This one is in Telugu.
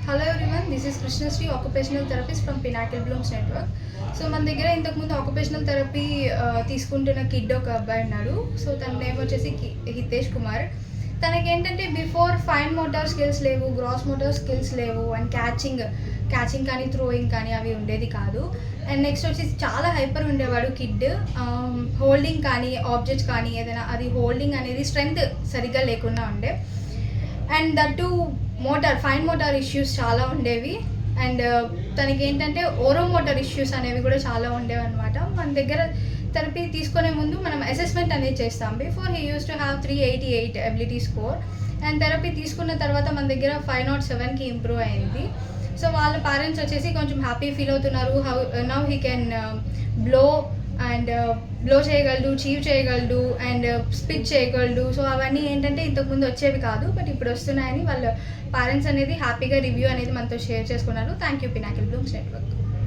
Hello everyone, this is Krishnasri, occupational therapist from Pinnacle Bloom's network. So మన దగ్గర ఇంతకుముందు ఆక్యుపేషనల్ థెరపీ తీసుకుంటున్న కిడ్ ఒక అబ్బాయి ఉన్నాడు. సో తన నేమ్ వచ్చేసి హితేష్ కుమార్. తనకి ఏంటంటే బిఫోర్ ఫైన్ మోటార్ స్కిల్స్ లేవు, గ్రాస్ మోటార్ స్కిల్స్ లేవు, అండ్ క్యాచింగ్ కానీ థ్రోయింగ్ కానీ అవి ఉండేది కాదు. అండ్ నెక్స్ట్ వచ్చేసి చాలా హైపర్ ఉండేవాడు కిడ్. హోల్డింగ్ కానీ ఆబ్జెక్ట్స్ కానీ ఏదైనా అది హోల్డింగ్ అనేది స్ట్రెంగ్త్ సరిగ్గా లేకుండా ఉండే. And that fine motor issues చాలా ఉండేవి. అండ్ తనకి ఏంటంటే ఓరో మోటార్ ఇష్యూస్ అనేవి కూడా చాలా ఉండేవి అనమాట. మన దగ్గర థెరపీ తీసుకునే ముందు మనం అసెస్మెంట్ అనేది చేస్తాం. Before he use to have 388 ability score. And therapy తీసుకున్న తర్వాత మన దగ్గర 507కి ఇంప్రూవ్ అయింది. సో వాళ్ళ పేరెంట్స్ వచ్చేసి కొంచెం హ్యాపీ ఫీల్ అవుతున్నారు. నౌ హీ కెన్ బ్లో చేయగలడు, చీవ్ చేయగలడు, అండ్ స్పిచ్ చేయగలడు. సో అవన్నీ ఏంటంటే ఇంతకుముందు వచ్చేవి కాదు, బట్ ఇప్పుడు వస్తున్నాయని వాళ్ళ పేరెంట్స్ అనేది హ్యాపీగా రివ్యూ అనేది మనతో షేర్ చేసుకున్నారు. Thank you Pinnacle Bloom's network.